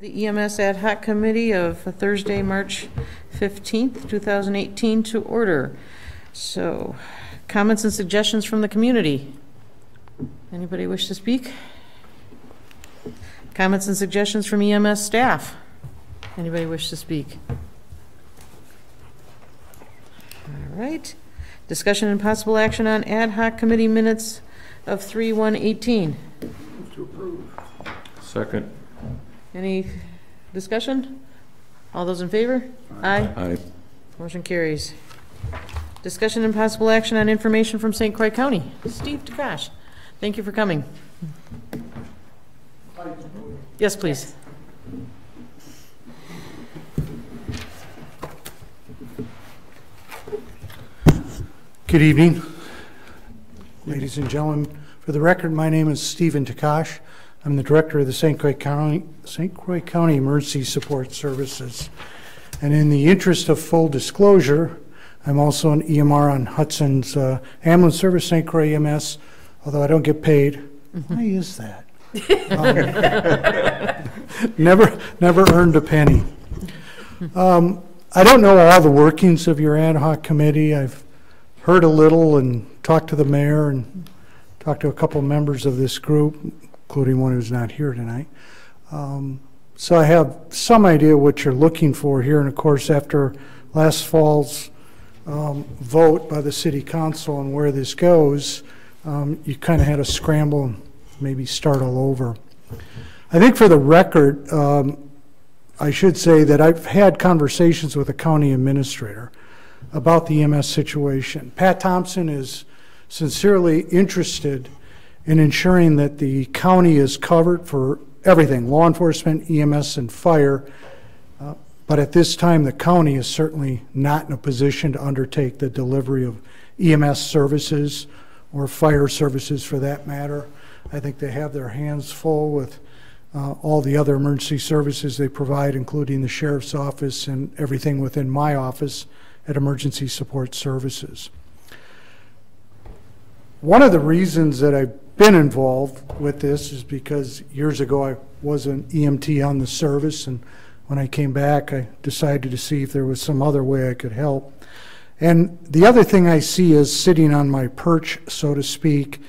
The EMS Ad Hoc Committee of Thursday, March 15th, 2018 to order. So, comments and suggestions from the community. Anybody wish to speak? Comments and suggestions from EMS staff. Anybody wish to speak? All right. Discussion and possible action on ad hoc committee minutes of 3/1/18. Move to approve. Second. Any discussion? All those in favor? Aye. Aye. Motion carries. Discussion and possible action on information from St. Croix County. Steve Takash, thank you for coming. Yes, please. Good evening, ladies and gentlemen. For the record, my name is Stephen Takash. I'm the director of the St. Croix County Emergency Support Services. And in the interest of full disclosure, I'm also an EMR on Hudson's ambulance service, St. Croix EMS, although I don't get paid. Why is that? Never earned a penny. I don't know all the workings of your ad hoc committee. I've heard a little and talked to the mayor and talked to a couple members of this group, including one who's not here tonight. So I have some idea what you're looking for here. And of course, after last fall's vote by the city council and where this goes, you kind of had to scramble and maybe start all over. I think for the record, I should say that I've had conversations with the county administrator about the EMS situation. Pat Thompson is sincerely interested in ensuring that the county is covered for everything, law enforcement, EMS, and fire. But at this time, the county is certainly not in a position to undertake the delivery of EMS services or fire services for that matter. I think they have their hands full with all the other emergency services they provide, including the sheriff's office and everything within my office at Emergency Support Services. One of the reasons that I've been involved with this is because years ago I was an EMT on the service, and when I came back I decided to see if there was some other way I could help. And the other thing I see is sitting on my perch, so to speak,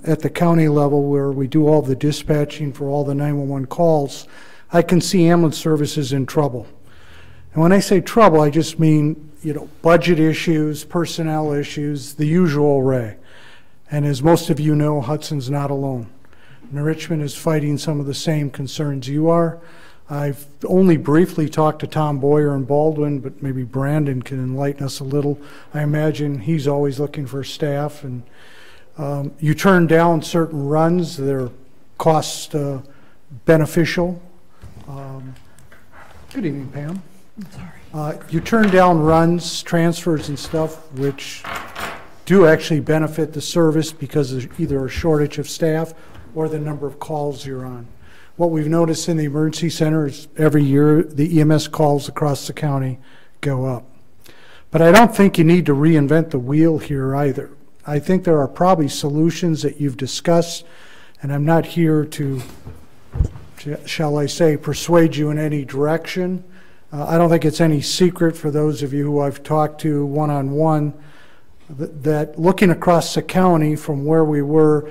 at the county level where we do all the dispatching for all the 911 calls, I can see ambulance services in trouble. And when I say trouble, I just mean, budget issues, personnel issues, the usual array. And as most of you know, Hudson's not alone. And Richmond is fighting some of the same concerns you are. I've only briefly talked to Tom Boyer and Baldwin, but maybe Brandon can enlighten us a little. I imagine he's always looking for staff, and you turn down certain runs that are cost beneficial. Good evening, Pam. I'm sorry. You turn down runs, transfers, and stuff, which do actually benefit the service because there's either a shortage of staff or the number of calls you're on. What we've noticed in the emergency center is every year the EMS calls across the county go up. But I don't think you need to reinvent the wheel here either. I think there are probably solutions that you've discussed, and I'm not here to, shall I say, persuade you in any direction. I don't think it's any secret for those of you who I've talked to one-on-one that looking across the county from where we were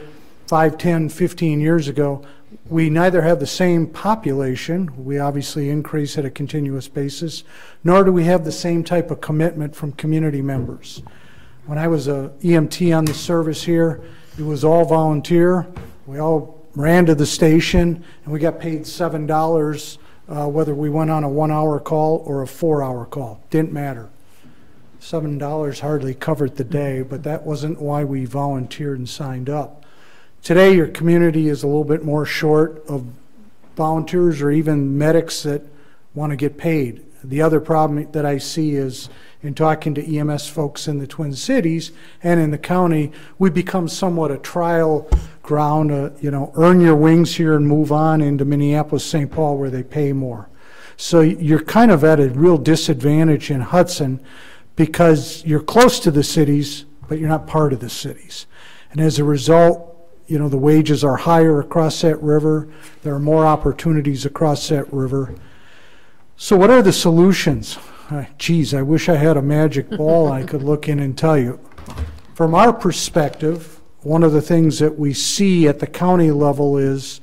5, 10, 15 years ago, we neither have the same population, we obviously increase at a continuous basis, nor do we have the same type of commitment from community members. When I was a EMT on the service here, it was all volunteer. We all ran to the station and we got paid $7 whether we went on a 1-hour call or a 4-hour call. Didn't matter. $7 hardly covered the day, but that wasn't why we volunteered and signed up. Today, your community is a little bit more short of volunteers or even medics that want to get paid. The other problem that I see is in talking to EMS folks in the Twin Cities and in the county, we become somewhat a trial ground, earn your wings here and move on into Minneapolis, St. Paul, where they pay more. So you're kind of at a real disadvantage in Hudson because you're close to the cities, but you're not part of the cities. And as a result, you know, the wages are higher across that river. There are more opportunities across that river. So what are the solutions? Geez, I wish I had a magic ball I could look in and tell you. From our perspective, one of the things that we see at the county level is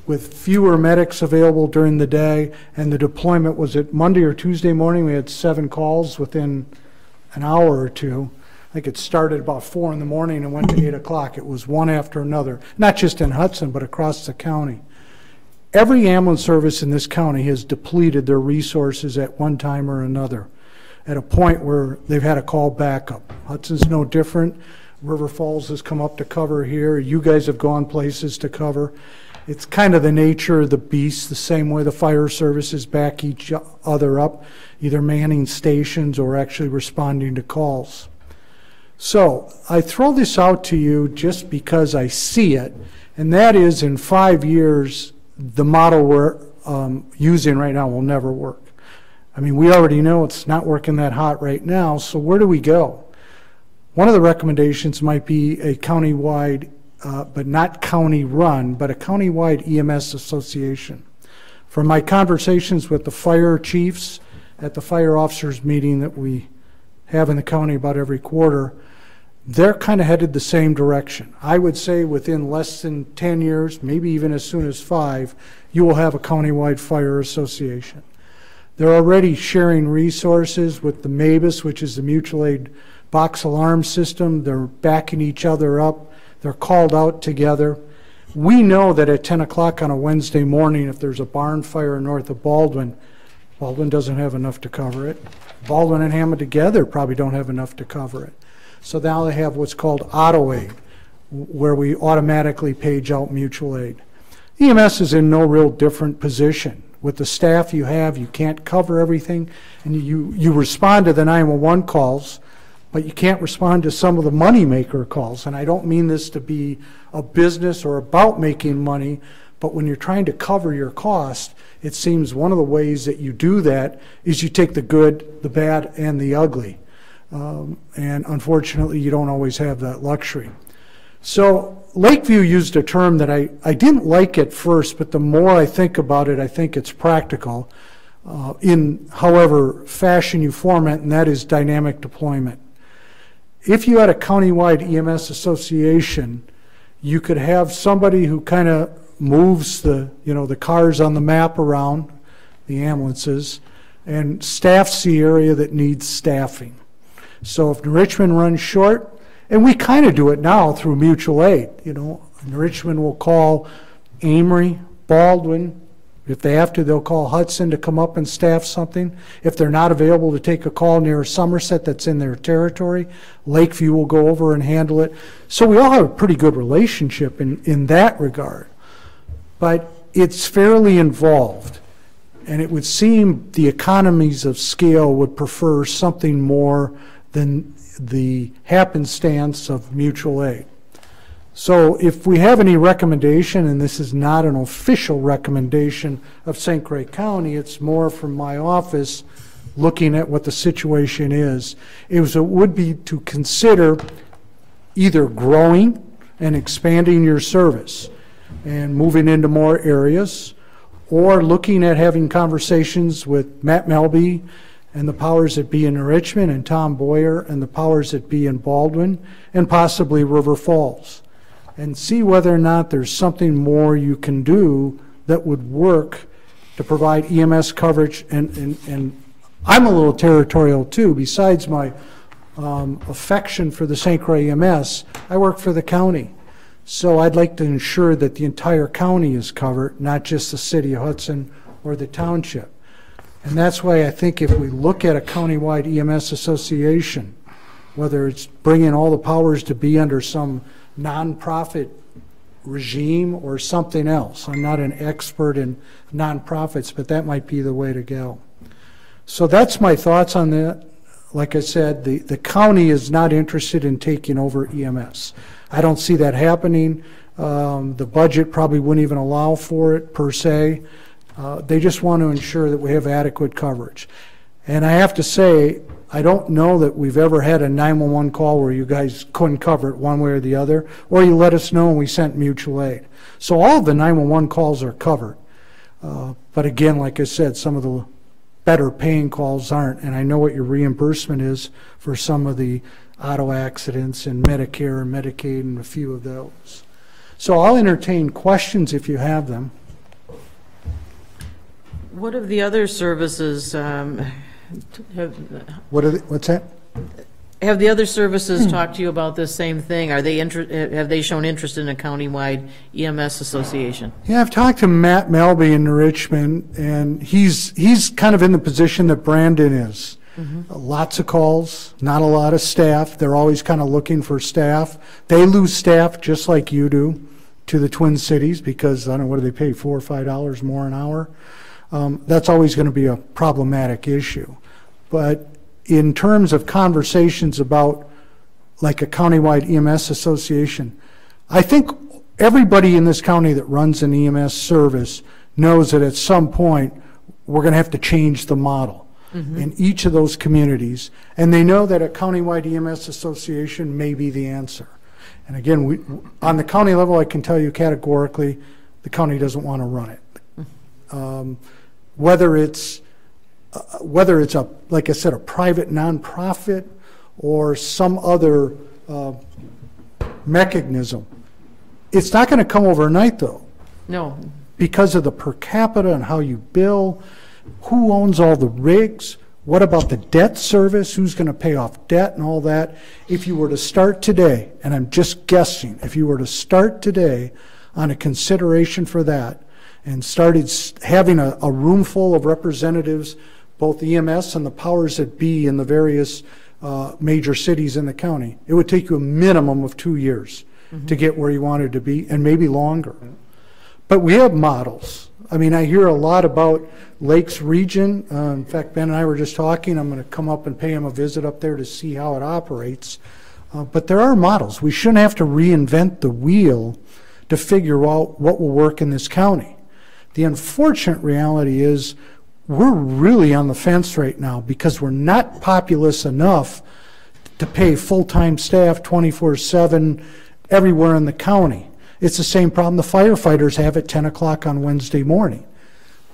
with fewer medics available during the day, and the deployment was at Monday or Tuesday morning, we had 7 calls within an hour or two. I think it started about 4 in the morning and went to 8 o'clock. It was one after another, not just in Hudson, but across the county. Every ambulance service in this county has depleted their resources at one time or another, at a point where they've had to call backup. Hudson's no different. River Falls has come up to cover here. You guys have gone places to cover. It's kind of the nature of the beast, the same way the fire services back each other up, either manning stations or actually responding to calls. So I throw this out to you just because I see it, and that is in 5 years, the model we're using right now will never work. I mean, we already know it's not working that hot right now, so where do we go? One of the recommendations might be a county-wide, but not county-run, but a county-wide EMS association. From my conversations with the fire chiefs at the fire officers meeting that we have in the county about every quarter, they're kind of headed the same direction. I would say within less than 10 years, maybe even as soon as 5, you will have a county-wide fire association. They're already sharing resources with the MABUS, which is the mutual aid box alarm system. They're backing each other up. They're called out together. We know that at 10 o'clock on a Wednesday morning, if there's a barn fire north of Baldwin, Baldwin doesn't have enough to cover it. Baldwin and Hammond together probably don't have enough to cover it. So now they have what's called auto aid, where we automatically page out mutual aid. EMS is in no real different position. With the staff you have, you can't cover everything, and you respond to the 911 calls, but you can't respond to some of the moneymaker calls. And I don't mean this to be a business or about making money, but when you're trying to cover your cost, it seems one of the ways that you do that is you take the good, the bad, and the ugly. And unfortunately, you don't always have that luxury. So Lakeview used a term that I didn't like at first, but the more I think about it, I think it's practical in however fashion you form it, and that is dynamic deployment. If you had a countywide EMS association, you could have somebody who kind of moves the cars on the map around, the ambulances, and staffs the area that needs staffing. So if Richmond runs short, and we kind of do it now through mutual aid, Richmond will call Amory, Baldwin. If they have to, they'll call Hudson to come up and staff something. If they're not available to take a call near Somerset that's in their territory, Lakeview will go over and handle it. So we all have a pretty good relationship in that regard. But it's fairly involved. And it would seem the economies of scale would prefer something more than the happenstance of mutual aid. So if we have any recommendation, and this is not an official recommendation of St. Croix County, it's more from my office looking at what the situation is, it would be to consider either growing and expanding your service and moving into more areas, or looking at having conversations with Matt Melby and the powers that be in Richmond, and Tom Boyer and the powers that be in Baldwin, and possibly River Falls, and see whether or not there's something more you can do that would work to provide EMS coverage. And I'm a little territorial too. Besides my affection for the St. Croix EMS, I work for the county. So I'd like to ensure that the entire county is covered, not just the city of Hudson or the township. And that's why I think if we look at a countywide EMS association, whether it's bringing all the powers to be under some nonprofit regime or something else. I'm not an expert in nonprofits, but that might be the way to go. So that's my thoughts on that. Like I said, the county is not interested in taking over EMS. I don't see that happening. The budget probably wouldn't even allow for it per se. They just want to ensure that we have adequate coverage. And I have to say, I don't know that we've ever had a 911 call where you guys couldn't cover it one way or the other, or you let us know and we sent mutual aid. So all of the 911 calls are covered. But again, like I said, some of the better paying calls aren't, and I know what your reimbursement is for some of the auto accidents and Medicare and Medicaid and a few of those. So I'll entertain questions if you have them. What of the other services, What's that? have the other services talked to you about this same thing? Have they shown interest in a countywide EMS association? Yeah, I've talked to Matt Melby in Richmond, and he's kind of in the position that Brandon is. Lots of calls, not a lot of staff. They're always kind of looking for staff. They lose staff just like you do to the Twin Cities because, I don't know, what do they pay, $4 or $5 more an hour? That's always going to be a problematic issue. But in terms of conversations about like a countywide EMS association, I think everybody in this county that runs an EMS service knows that at some point we're going to have to change the model in each of those communities, and they know that a countywide EMS association may be the answer. And again, on the county level, I can tell you categorically, the county doesn't want to run it. Whether it's a, like I said, a private nonprofit or some other mechanism, it's not going to come overnight, though. No. Because of the per capita and how you bill, who owns all the rigs, what about the debt service, who's going to pay off debt and all that. If you were to start today, and I'm just guessing, if you were to start today on a consideration for that and started having a room full of representatives, both EMS and the powers that be in the various major cities in the county, it would take you a minimum of 2 years to get where you wanted to be, and maybe longer. But we have models. I mean, I hear a lot about Lakes Region. In fact, Ben and I were just talking. I'm going to come up and pay him a visit up there to see how it operates. But there are models. We shouldn't have to reinvent the wheel to figure out what will work in this county. The unfortunate reality is we're really on the fence right now because we're not populous enough to pay full-time staff 24/7 everywhere in the county. It's the same problem the firefighters have at 10 o'clock on Wednesday morning.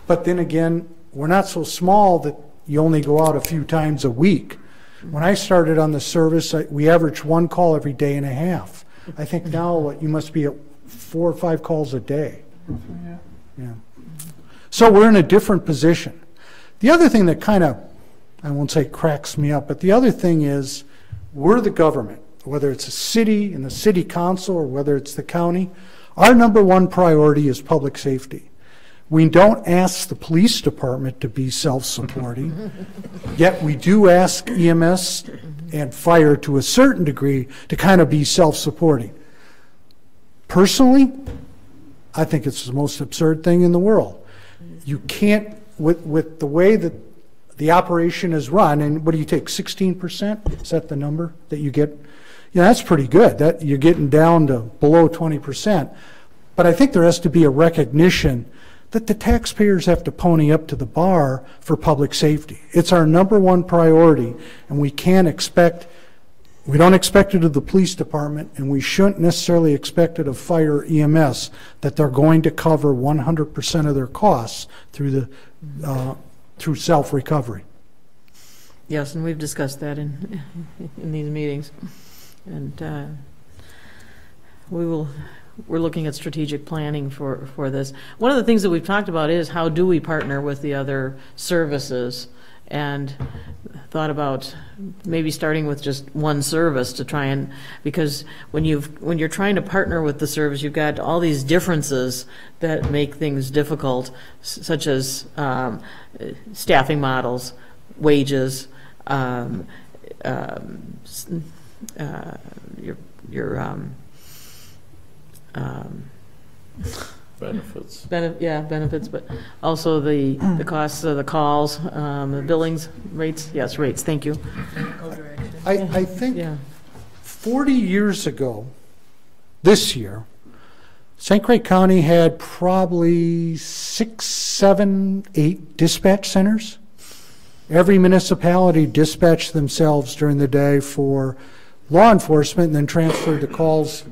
But then again, we're not so small that you only go out a few times a week. When I started on the service, we averaged 1 call every day and a half. I think now you must be at 4 or 5 calls a day. Yeah. So we're in a different position. The other thing that kind of, I won't say cracks me up, but the other thing is we're the government. Whether it's a city and the city council or whether it's the county, our number one priority is public safety. We don't ask the police department to be self-supporting, yet we do ask EMS and fire to a certain degree to kind of be self-supporting. Personally, I think it's the most absurd thing in the world. You can't, with the way that the operation is run, and what do you take, 16%? Is that the number that you get? Yeah, that's pretty good. That you're getting down to below 20%. But I think there has to be a recognition that the taxpayers have to pony up to the bar for public safety. It's our number one priority, and we don't expect it of the police department, and we shouldn't necessarily expect it of fire EMS that they're going to cover 100% of their costs through self-recovery. Yes, and we've discussed that in these meetings. And we're looking at strategic planning for this. One of the things that we've talked about is how do we partner with the other services, and thought about maybe starting with just one service to try and, because when you're trying to partner with the service, you've got all these differences that make things difficult, such as staffing models, wages, benefits. Benefits, but also the costs of the calls, the billings rates. Yes, rates. Thank you. I think 40 years ago, this year, St. Croix County had probably 6, 7, 8 dispatch centers. Every municipality dispatched themselves during the day for law enforcement and then transferred the calls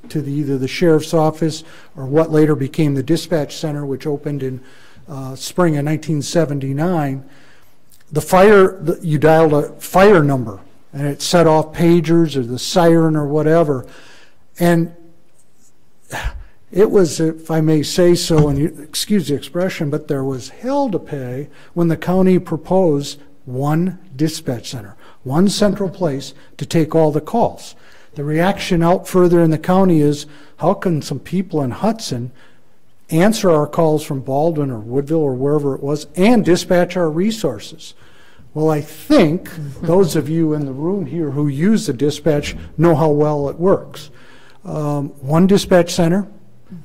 to either the sheriff's office or what later became the dispatch center, which opened in spring of 1979. You dialed a fire number and it set off pagers or the siren or whatever. And it was, if I may say so, and you excuse the expression, but there was hell to pay when the county proposed one dispatch center, one central place to take all the calls. The reaction out further in the county is, how can some people in Hudson answer our calls from Baldwin or Woodville or wherever it was and dispatch our resources? Well, I think those of you in the room here who use the dispatch know how well it works. One dispatch center,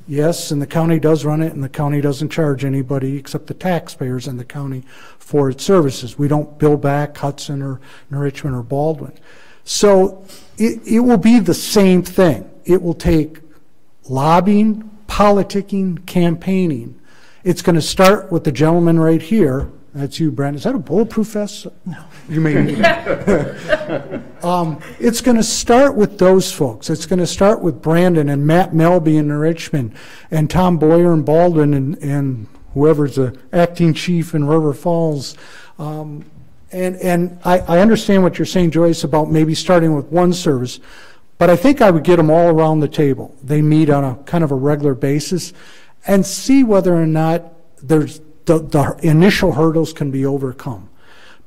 yes, and the county does run it, and the county doesn't charge anybody except the taxpayers in the county for its services. We don't bill back Hudson or Richmond or Baldwin. So it will be the same thing. It will take lobbying, politicking, campaigning. It's going to start with the gentleman right here. That's you, Brent. Is that a bulletproof vest? No. You may need it. It's going to start with those folks. It's going to start with Brandon and Matt Melby in Richmond and Tom Boyer in Baldwin and whoever's the acting chief in River Falls. And I understand what you're saying, Joyce, about maybe starting with one service, but I think I would get them all around the table. They meet on a kind of a regular basis and see whether or not there's the initial hurdles can be overcome.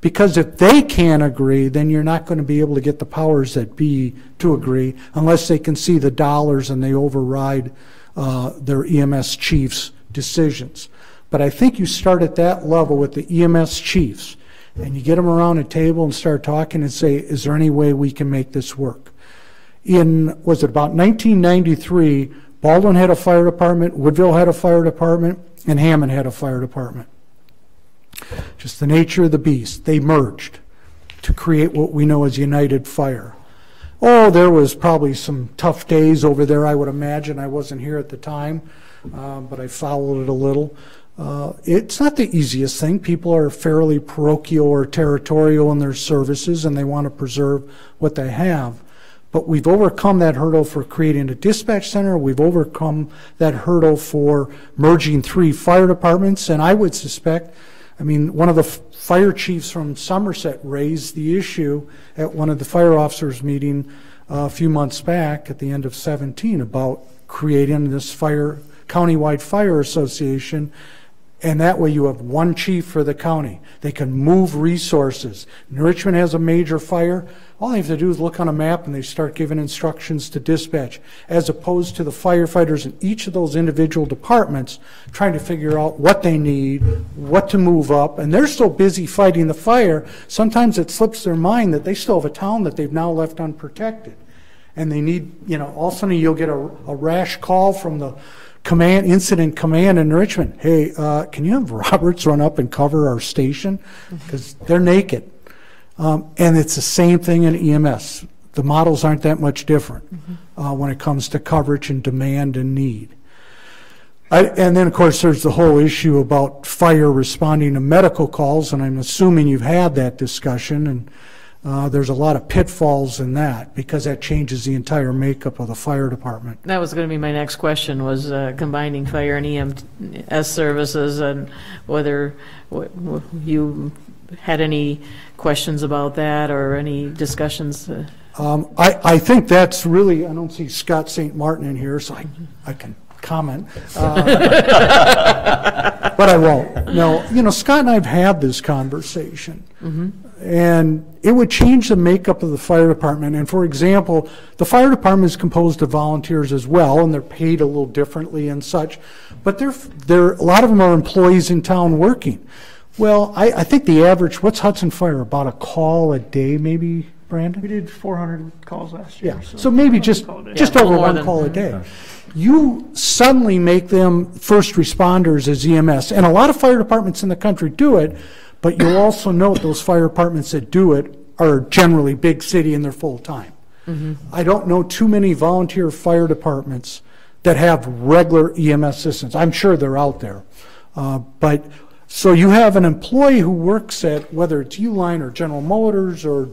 Because if they can't agree, then you're not going to be able to get the powers that be to agree unless they can see the dollars and they override their EMS chiefs' decisions. But I think you start at that level with the EMS chiefs and you get them around a table and start talking and say, is there any way we can make this work? Was it about 1993, Baldwin had a fire department, Woodville had a fire department, and Hammond had a fire department. Just the nature of the beast. They merged to create what we know as United Fire. Oh, there was probably some tough days over there, I would imagine. I wasn't here at the time, but I followed it a little. It's not the easiest thing. People are fairly parochial or territorial in their services, and they want to preserve what they have. But we've overcome that hurdle for creating a dispatch center. We've overcome that hurdle for merging 3 fire departments. And I would suspect, I mean, one of the fire chiefs from Somerset raised the issue at one of the fire officers' meeting a few months back at the end of 17 about creating this countywide fire association. And that way you have one chief for the county. They can move resources. When Richmond has a major fire, all they have to do is look on a map and they start giving instructions to dispatch, as opposed to the firefighters in each of those individual departments trying to figure out what they need, what to move up, and they're so busy fighting the fire, sometimes it slips their mind that they still have a town that they've now left unprotected. And they need, all of a sudden you'll get a rash call from the incident command in Richmond. Hey, can you have Roberts run up and cover our station? Because they're naked. And it's the same thing in EMS. The models aren't that much different when it comes to coverage and demand and need. And then, of course, there's the whole issue about fire responding to medical calls, and I'm assuming you've had that discussion, and there's a lot of pitfalls in that because that changes the entire makeup of the fire department. That was going to be my next question, was combining fire and EMS services, and whether you had any questions about that or any discussions. I think that's really, I don't see Scott St. Martin in here, so I can comment. But I won't. No, Scott and I have had this conversation. And it would change the makeup of the fire department. And for example, the fire department is composed of volunteers as well, and they're paid a little differently and such. But a lot of them are employees in town working. Well, I think the average, what's Hudson Fire, about a call a day maybe, Brandon? We did 400 calls last year. Yeah, so maybe just over one call a day. You suddenly make them first responders as EMS. And a lot of fire departments in the country do it, but you'll also note those fire departments that do it are generally big city and they're full-time. I don't know too many volunteer fire departments that have regular EMS systems. I'm sure they're out there. But So you have an employee who works at, whether it's Uline or General Motors or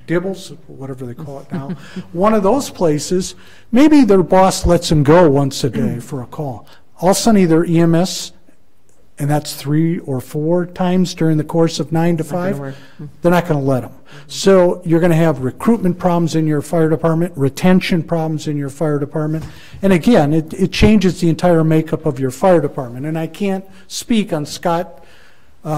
Dibbles, whatever they call it now, one of those places, maybe their boss lets them go once a day for a call. All of a sudden, either EMS, and that's 3 or 4 times during the course of 9 to 5, they're not going to let them. So you're going to have recruitment problems in your fire department, retention problems in your fire department, and again, it changes the entire makeup of your fire department. And I can't speak on Scott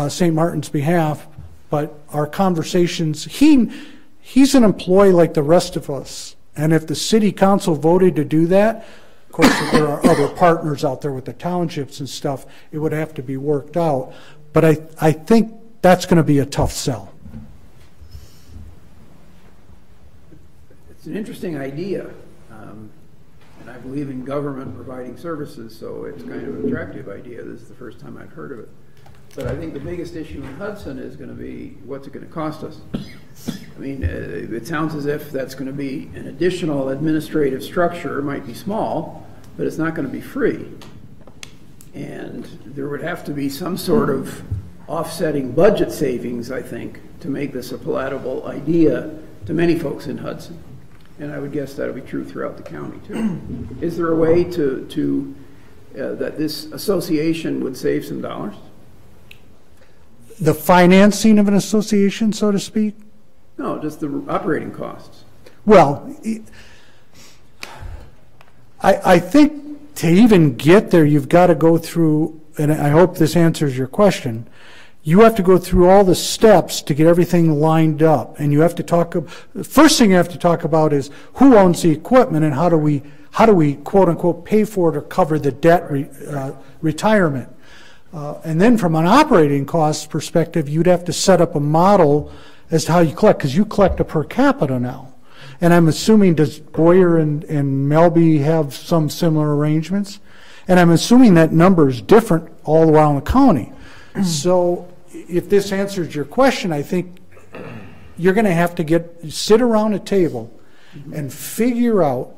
St. Martin's behalf, but our conversations, he's an employee like the rest of us, and if the city council voted to do that, of course, if there are other partners out there with the townships and stuff, it would have to be worked out. But I think that's going to be a tough sell. It's an interesting idea, and I believe in government providing services, so it's kind of an attractive idea. This is the first time I've heard of it. But I think the biggest issue in Hudson is going to be, what's it going to cost us? I mean, it sounds as if that's going to be an additional administrative structure. It might be small, but it's not going to be free. And there would have to be some sort of offsetting budget savings, I think, to make this a palatable idea to many folks in Hudson. And I would guess that'll be true throughout the county, too. Is there a way that this association would save some dollars? The financing of an association, so to speak? No, just the operating costs. Well, I think to even get there, you've got to go through, and I hope this answers your question, you have to go through all the steps to get everything lined up. And you have to talk, the first thing you have to talk about is who owns the equipment and how do we quote unquote pay for it or cover the debt retirement. And then from an operating cost perspective, you'd have to set up a model as to how you collect, because you collect a per capita now. And I'm assuming, does Boyer and Melby have some similar arrangements? And I'm assuming that number is different all around the county. So if this answers your question, I think you're going to have to sit around a table and figure out,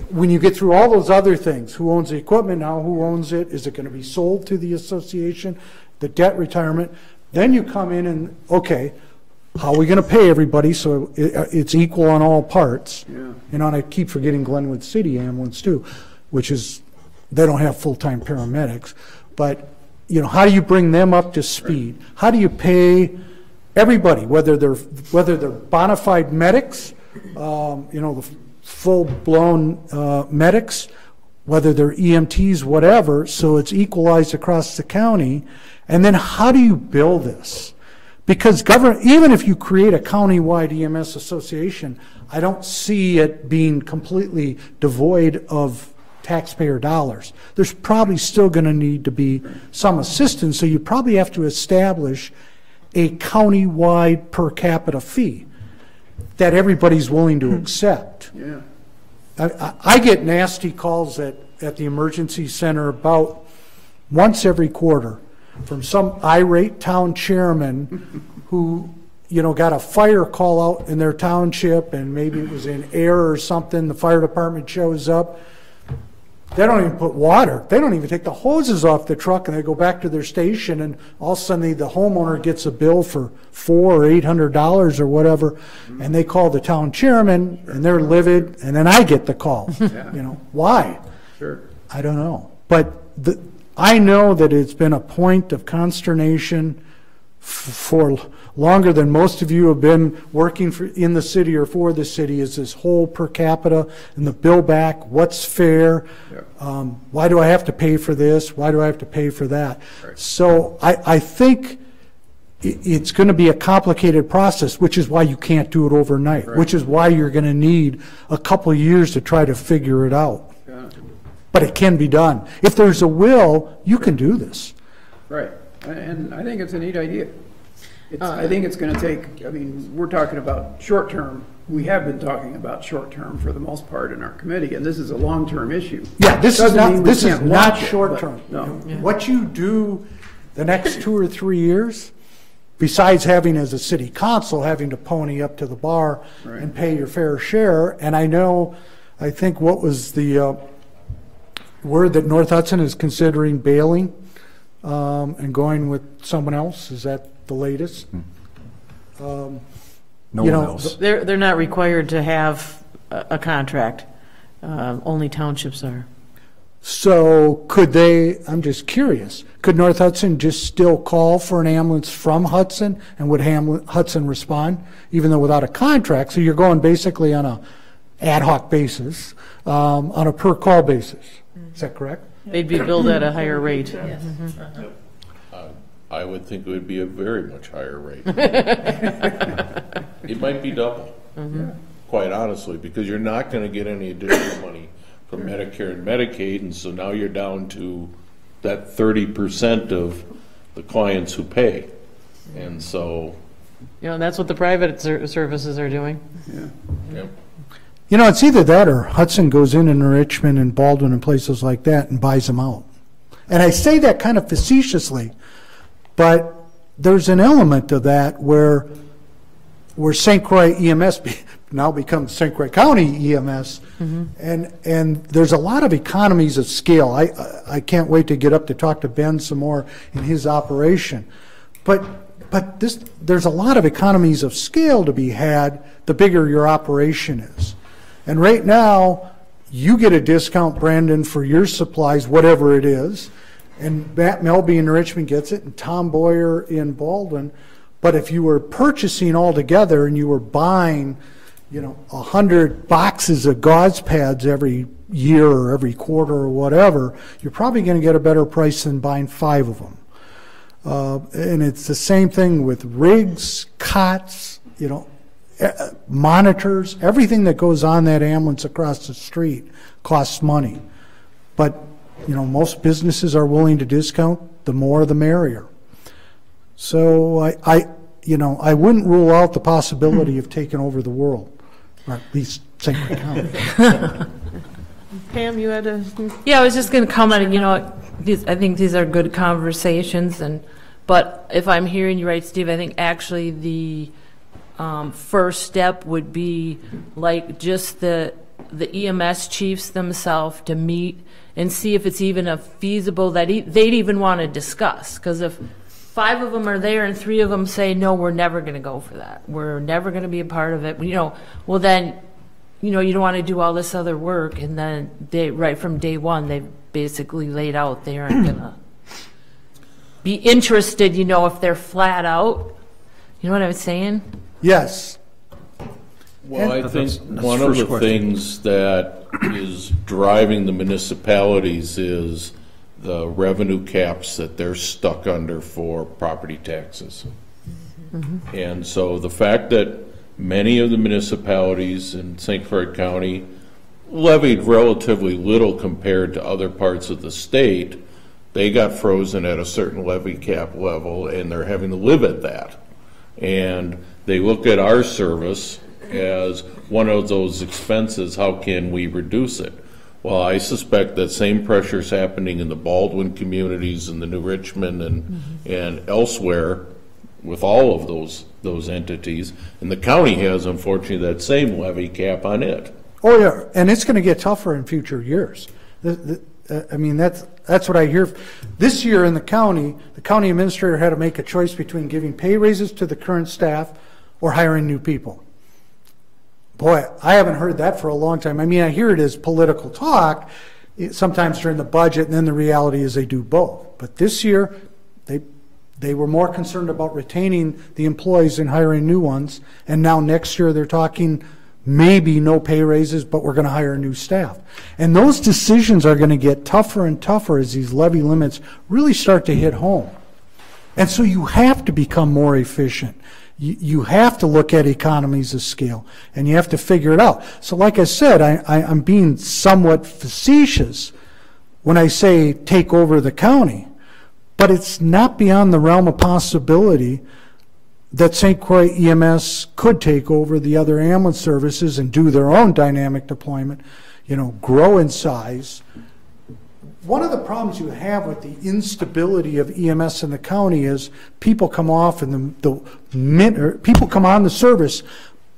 when you get through all those other things, who owns the equipment now, who owns it, is it going to be sold to the association, the debt retirement, then you come in and, okay, how are we going to pay everybody so it's equal on all parts? Yeah. You know, and I keep forgetting Glenwood City Ambulance too, which is, they don't have full-time paramedics, but you know, how do you bring them up to speed? Right. How do you pay everybody, whether they're bona fide medics, you know, the full-blown medics, whether they're EMTs, whatever, so it's equalized across the county. And then how do you bill this? Because government, even if you create a county-wide EMS association, I don't see it being completely devoid of taxpayer dollars. There's probably still going to need to be some assistance, so you probably have to establish a county-wide per capita fee that everybody's willing to accept. Yeah. I get nasty calls at the emergency center about once every quarter from some irate town chairman who, you know, got a fire call out in their township, and maybe it was in air or something. The fire department shows up. They don't even put water. They don't even take the hoses off the truck, and they go back to their station, and all of a sudden the homeowner gets a bill for $400 or $800 or whatever, and they call the town chairman, and they're livid, and then I get the call. Yeah. You know, why? Sure. I don't know. But I know that it's been a point of consternation for longer than most of you have been working in the city or for the city, is this whole per capita and the bill back, what's fair, why do I have to pay for this, why do I have to pay for that? Right. So I think it's going to be a complicated process, which is why you can't do it overnight, right. Which is why you're going to need a couple of years to try to figure it out. Yeah. But it can be done. If there's a will, you can do this. Right. And I think it's a neat idea. I think it's going to take, I mean, we're talking about short term. We have been talking about short term for the most part in our committee, and this is a long term issue. Yeah, this is not short term. No. Yeah. What you do the next 2 or 3 years, besides having as a city council having to pony up to the bar right. and pay your fair share, and I think what was the word that North Hudson is considering bailing and going with someone else. Is that the latest? No You one know, else. They're not required to have a contract. Only townships are. So could they, I'm just curious, could North Hudson just still call for an ambulance from Hudson, and would Hudson respond, even though without a contract? So you're going basically on a ad hoc basis, on a per call basis. Is that correct? They'd be billed at a higher rate. I would think it would be a very much higher rate. It might be double, quite honestly, because you're not going to get any additional money from Medicare and Medicaid, and so now you're down to that 30% of the clients who pay. And so, You know, and that's what the private services are doing. yep. You know, it's either that or Hudson goes in Richmond and Baldwin and places like that and buys them out. And I say that kind of facetiously, but there's an element of that where St. Croix EMS now becomes St. Croix County EMS, and there's a lot of economies of scale. I can't wait to get up to talk to Ben some more in his operation, but there's a lot of economies of scale to be had the bigger your operation is. And right now, you get a discount, Brandon, for your supplies, whatever it is, and Matt Melby in Richmond gets it, and Tom Boyer in Baldwin. But if you were purchasing all together and you were buying, 100 boxes of gauze pads every year or every quarter or whatever, you're probably going to get a better price than buying 5 of them. And it's the same thing with rigs, cots, monitors, everything that goes on that ambulance across the street costs money. But, most businesses are willing to discount, the more the merrier. So I wouldn't rule out the possibility of taking over the world, or at least St. Croix County. Pam, you had a... Yeah, I was just going to comment, I think these are good conversations, but if I'm hearing you right, Steve, I think actually the first step would be like just the EMS chiefs themselves to meet and see if it's even a feasible that they'd even want to discuss. Because if 5 of them are there and 3 of them say, no, we're never going to go for that, we're never going to be a part of it, well then, you don't want to do all this other work, and then right from day one, they've basically laid out they aren't going to be interested, if they're flat out. You know what I'm saying? Yes. Well, I think that's one the of first the question. things that is driving the municipalities is the revenue caps that they're stuck under for property taxes. And so the fact that many of the municipalities in St. Croix County levied relatively little compared to other parts of the state, they got frozen at a certain levy cap level, and they're having to live at that. And they look at our service as one of those expenses. How can we reduce it? Well, I suspect that same pressure is happening in the Baldwin communities and the New Richmond and elsewhere with all of those entities. And the county has, unfortunately, that same levy cap on it. Oh, yeah, and it's going to get tougher in future years. That's what I hear. This year in the county administrator had to make a choice between giving pay raises to the current staff or hiring new people. Boy, I haven't heard that for a long time. I hear it as political talk, sometimes during the budget, and then the reality is they do both. But this year, they were more concerned about retaining the employees and hiring new ones, and now next year they're talking maybe no pay raises, but we're going to hire new staff. And those decisions are going to get tougher and tougher as these levy limits really start to hit home. And so you have to become more efficient. You have to look at economies of scale, and you have to figure it out. So like I said, I'm being somewhat facetious when I say take over the county, but it's not beyond the realm of possibility that St. Croix EMS could take over the other ambulance services and do their own dynamic deployment, grow in size. One of the problems you have with the instability of EMS in the county is people come off and people come on the service,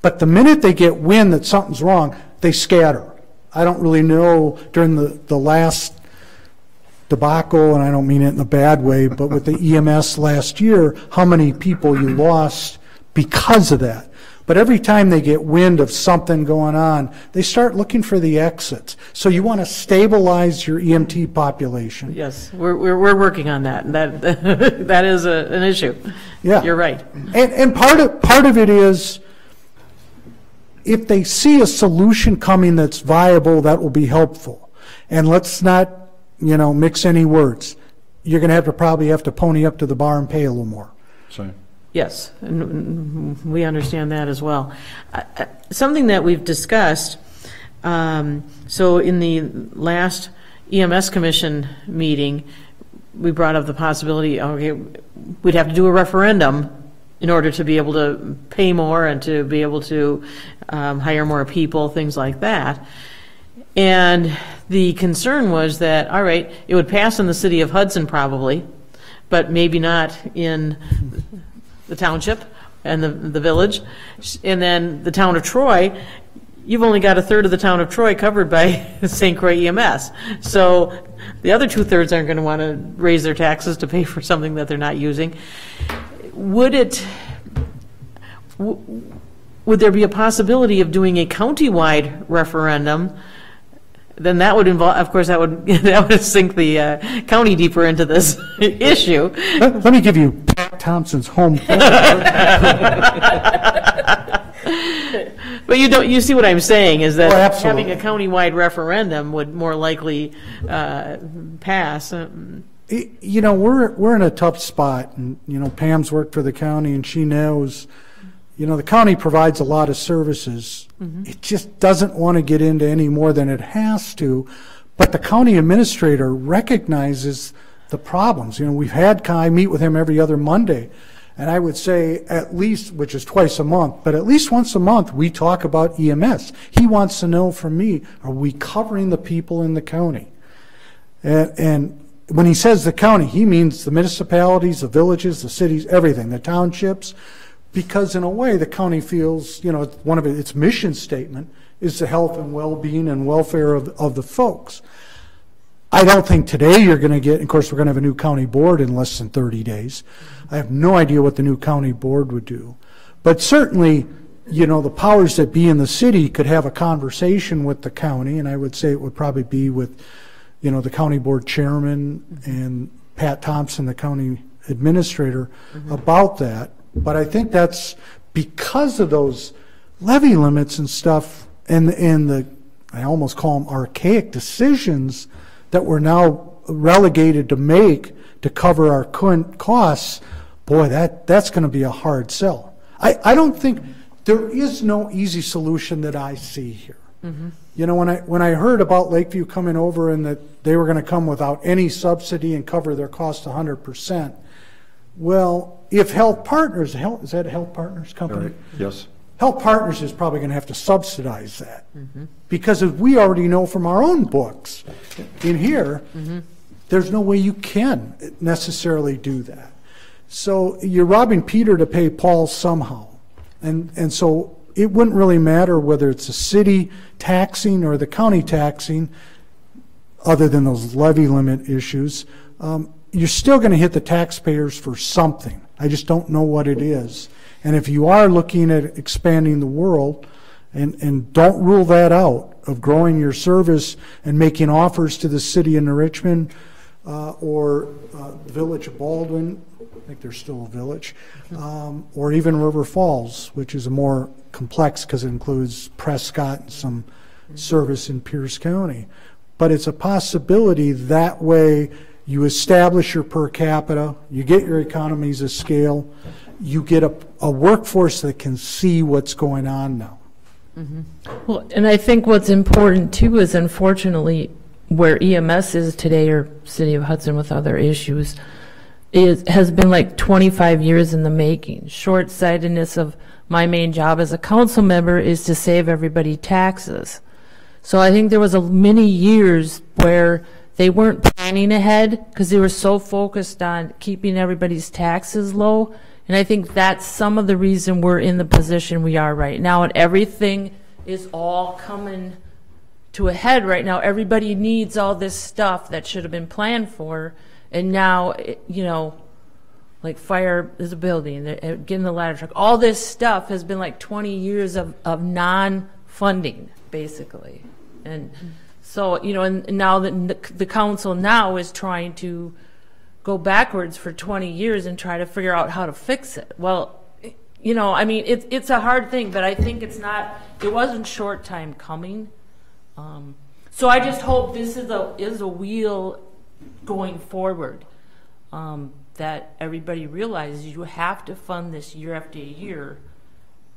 but the minute they get wind that something's wrong, they scatter. I don't really know during the last debacle, and I don't mean it in a bad way, but with the EMS last year, how many people you lost because of that. But every time they get wind of something going on, they start looking for the exits. So you want to stabilize your EMT population. Yes, we're working on that, and that, that is an issue. Yeah. You're right. And part of it is, if they see a solution coming that's viable, that will be helpful. And let's not, mix any words. You're going to probably have to pony up to the bar and pay a little more. Sorry. Yes, and we understand that as well. Something that we've discussed, so in the last EMS Commission meeting, we brought up the possibility, okay, we'd have to do a referendum in order to be able to pay more and to be able to hire more people, things like that. And the concern was that, all right, it would pass in the city of Hudson probably, but maybe not in the township and the village. And then the town of Troy, you've only got a third of the town of Troy covered by St. Croix EMS. So the other 2/3 aren't going to want to raise their taxes to pay for something that they're not using. Would there be a possibility of doing a county-wide referendum? Then that would involve, of course, that would sink the county deeper into this issue. Let me give you Pat Thompson's home. But you see what I'm saying is that absolutely. having a county-wide referendum would more likely pass. We're in a tough spot, and Pam's worked for the county, and she knows. The county provides a lot of services. Mm-hmm. It just doesn't want to get into any more than it has to. But the county administrator recognizes the problems. I meet with him every other Monday. And I would say at least, which is twice a month, but at least once a month, we talk about EMS. He wants to know from me, are we covering the people in the county? And when he says the county, he means the municipalities, the villages, the cities, everything, the townships. Because in a way, the county feels, one of its mission statement is the health and well-being and welfare of the folks. I don't think today you're going to get, of course, we're going to have a new county board in less than 30 days. I have no idea what the new county board would do. But certainly, the powers that be in the city could have a conversation with the county, and I would say it would probably be with, the county board chairman and Pat Thompson, the county administrator, about that. But I think that's because of those levy limits and stuff and the, I almost call them archaic decisions that we're now relegated to make to cover our current costs. Boy, that's going to be a hard sell. I don't think, there is no easy solution that I see here. Mm-hmm. When I heard about Lakeview coming over and that they were going to come without any subsidy and cover their cost 100%, well, if Health Partners, is that a Health Partners company? Right. Yes. Health Partners is probably going to have to subsidize that. Mm-hmm. Because as we already know from our own books in here, there's no way you can necessarily do that. So you're robbing Peter to pay Paul somehow. And so it wouldn't really matter whether it's the city taxing or the county taxing, other than those levy limit issues. You're still going to hit the taxpayers for something. I just don't know what it is. And if you are looking at expanding the world, and don't rule that out, of growing your service and making offers to the city of New Richmond or the village of Baldwin, I think there's still a village, or even River Falls, which is a more complex because it includes Prescott and some service in Pierce County. But it's a possibility that way. You establish your per capita, you get your economies of scale, you get a workforce that can see what's going on now. Mm-hmm. Well, and I think what's important too is, unfortunately, where EMS is today, or City of Hudson with other issues, has been like 25 years in the making. Short-sightedness of my main job as a council member is to save everybody taxes. So I think there was many years where they weren't planning ahead because they were so focused on keeping everybody's taxes low. And I think that's some of the reason we're in the position we are right now. And everything is all coming to a head right now. Everybody needs all this stuff that should have been planned for, and now, you know, like fire is a building, getting the ladder truck, all this stuff has been like 20 years of non-funding, basically. And so, you know, and now the council now is trying to go backwards for 20 years and try to figure out how to fix it. Well, you know, I mean, it's a hard thing, but I think it wasn't short time coming. So I just hope this is a wheel going forward, that everybody realizes you have to fund this year after year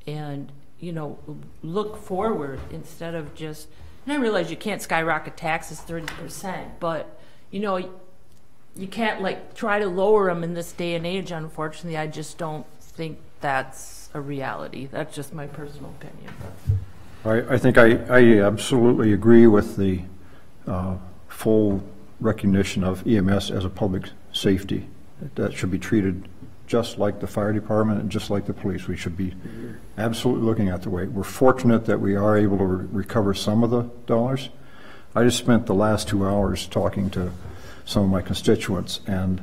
and, you know, look forward instead of just, and I realize you can't skyrocket taxes 30%, but, you know, you can't like try to lower them in this day and age, unfortunately. I just don't think that's a reality. That's just my personal opinion. I think I absolutely agree with the full recognition of EMS as a public safety. That should be treated just like the fire department and just like the police. We should be absolutely looking at the way. We're fortunate that we are able to recover some of the dollars. I just spent the last 2 hours talking to some of my constituents, and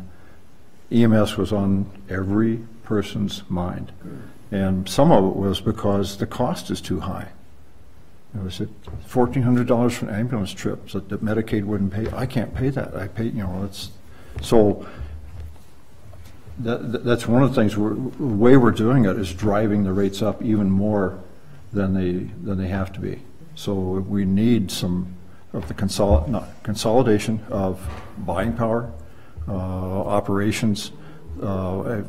EMS was on every person's mind. And some of it was because the cost is too high. It was $1,400 for an ambulance trip that Medicaid wouldn't pay. I can't pay that. I pay, you know, it's so. That's one of the things. The way we're doing it is driving the rates up even more than they have to be. So we need some of the consolidation of buying power, operations, a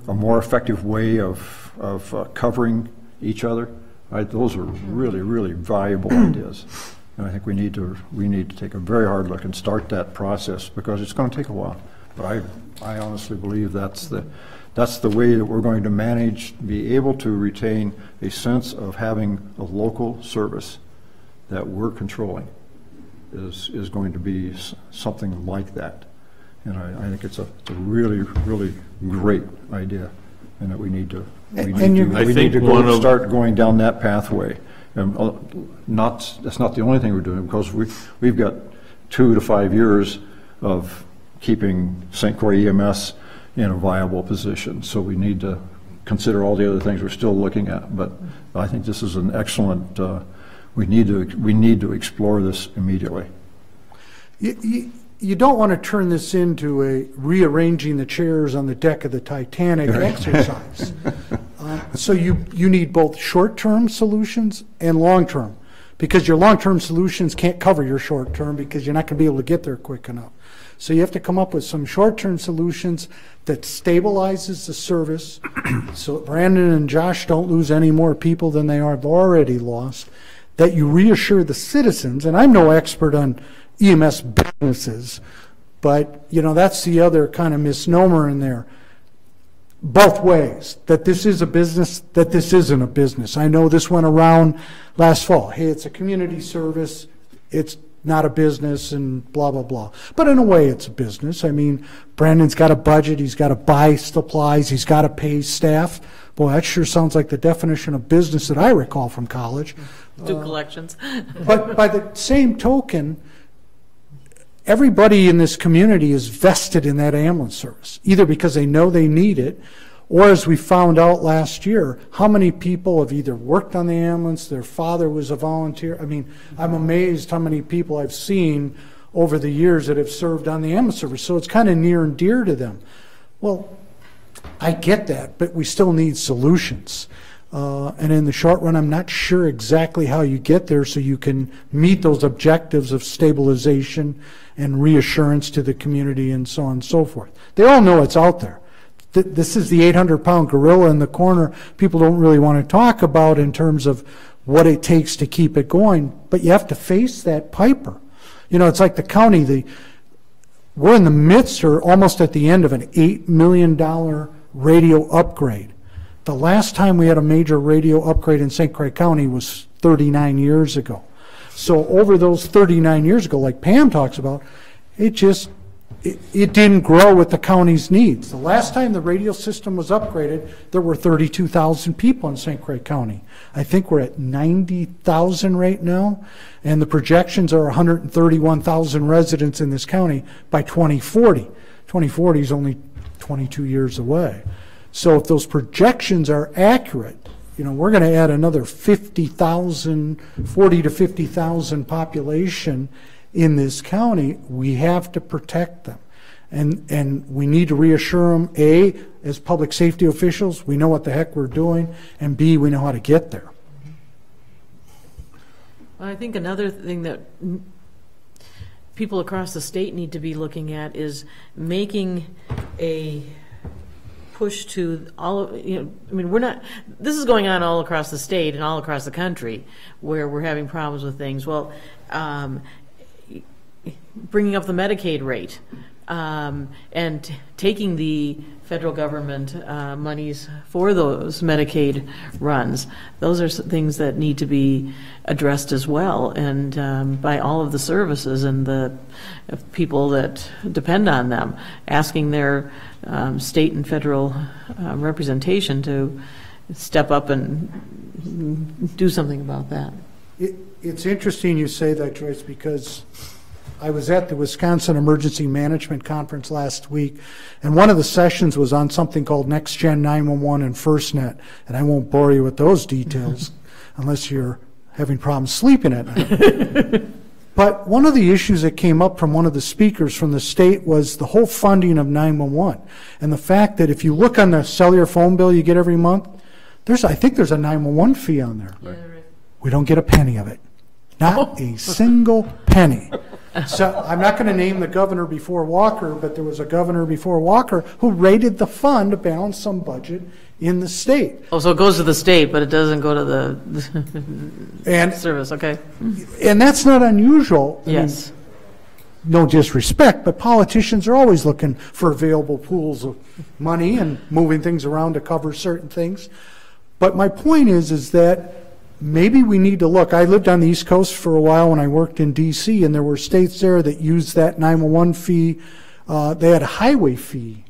more effective way of covering each other. Those are really, really valuable ideas. And I think we need to take a very hard look and start that process, because it's going to take a while. But I honestly believe that's the way that we're going to manage, be able to retain a sense of having a local service that we're controlling is going to be something like that. And I think it's a really, really great idea, and that we need to start going down that pathway. And that's not the only thing we're doing, because we've got 2 to 5 years of keeping St. Croix EMS in a viable position. So we need to consider all the other things we're still looking at. But I think this is an excellent. We need to explore this immediately. You don't want to turn this into a rearranging the chairs on the deck of the Titanic exercise. So you need both short-term solutions and long-term, because your long-term solutions can't cover your short-term, because you're not going to be able to get there quick enough. So you have to come up with some short-term solutions that stabilizes the service so Brandon and Josh don't lose any more people than they have already lost, that you reassure the citizens, and I'm no expert on EMS businesses, but you know, that's the other kind of misnomer in there. Both ways, that this is a business, that this isn't a business. I know this went around last fall. Hey, it's a community service, it's not a business, and blah, blah, blah. But in a way, it's a business. I mean, Brandon's got a budget, he's got to buy supplies, he's got to pay staff. Boy, that sure sounds like the definition of business that I recall from college. Do collections. But by the same token, everybody in this community is vested in that ambulance service, either because they know they need it, or as we found out last year, how many people have either worked on the ambulance, their father was a volunteer. I mean, I'm amazed how many people I've seen over the years that have served on the ambulance service. So it's kind of near and dear to them. Well, I get that, but we still need solutions. And in the short run, I'm not sure exactly how you get there so you can meet those objectives of stabilization and reassurance to the community and so on and so forth. They all know it's out there. This is the 800-pound gorilla in the corner people don't really want to talk about in terms of what it takes to keep it going, but you have to face that piper. You know, it's like the county, we're in the midst or almost at the end of an $8 million radio upgrade. The last time we had a major radio upgrade in St. Croix County was 39 years ago. So over those 39 years ago, like Pam talks about, it just it didn't grow with the county's needs. The last time the radio system was upgraded, there were 32,000 people in St. Croix County. I think we're at 90,000 right now, and the projections are 131,000 residents in this county by 2040. 2040 is only 22 years away. So if those projections are accurate, you know, we're going to add another 50,000, 40 to 50,000 population in this county. We have to protect them. And we need to reassure them, A, as public safety officials, we know what the heck we're doing, and B, we know how to get there. I think another thing that people across the state need to be looking at is making a push to all of, you know, I mean, we're not, this is going on all across the state and all across the country where we're having problems with things. Well, bringing up the Medicaid rate and taking the federal government monies for those Medicaid runs. Those are things that need to be addressed as well, and by all of the services and the people that depend on them, asking their state and federal representation to step up and do something about that. It's interesting you say that, Joyce, because I was at the Wisconsin Emergency Management Conference last week, and one of the sessions was on something called Next Gen 911 and FirstNet, and I won't bore you with those details unless you're having problems sleeping at night. But one of the issues that came up from one of the speakers from the state was the whole funding of 911, and the fact that if you look on the cellular phone bill you get every month, I think there's a 911 fee on there. Yeah, right. We don't get a penny of it. Not a single penny. So I'm not going to name the governor before Walker, but there was a governor before Walker who raided the fund to balance some budget in the state. Oh, so it goes to the state, but it doesn't go to the service, okay. And that's not unusual. Yes. I mean, no disrespect, but politicians are always looking for available pools of money and moving things around to cover certain things. But my point is that maybe we need to look. I lived on the East Coast for a while when I worked in D.C., and there were states there that used that 911 fee. They had a highway fee,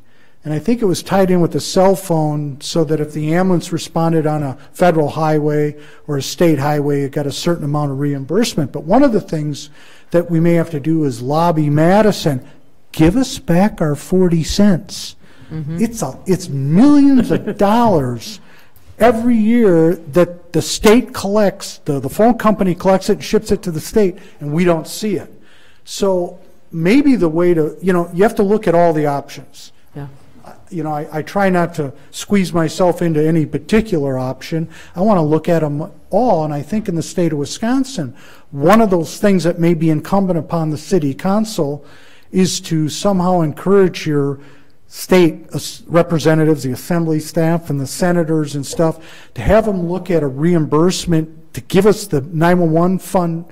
and I think it was tied in with the cell phone so that if the ambulance responded on a federal highway or a state highway, it got a certain amount of reimbursement. But one of the things that we may have to do is lobby Madison, give us back our 40 cents. Mm-hmm. It's millions of dollars every year that the state collects, the phone company collects it and ships it to the state, and we don't see it. So maybe the way to, you know, you have to look at all the options. Yeah. You know, I try not to squeeze myself into any particular option. I want to look at them all, and I think in the state of Wisconsin, one of those things that may be incumbent upon the city council is to somehow encourage your state representatives, the assembly staff and the senators and stuff, to have them look at a reimbursement to give us the 911 fund.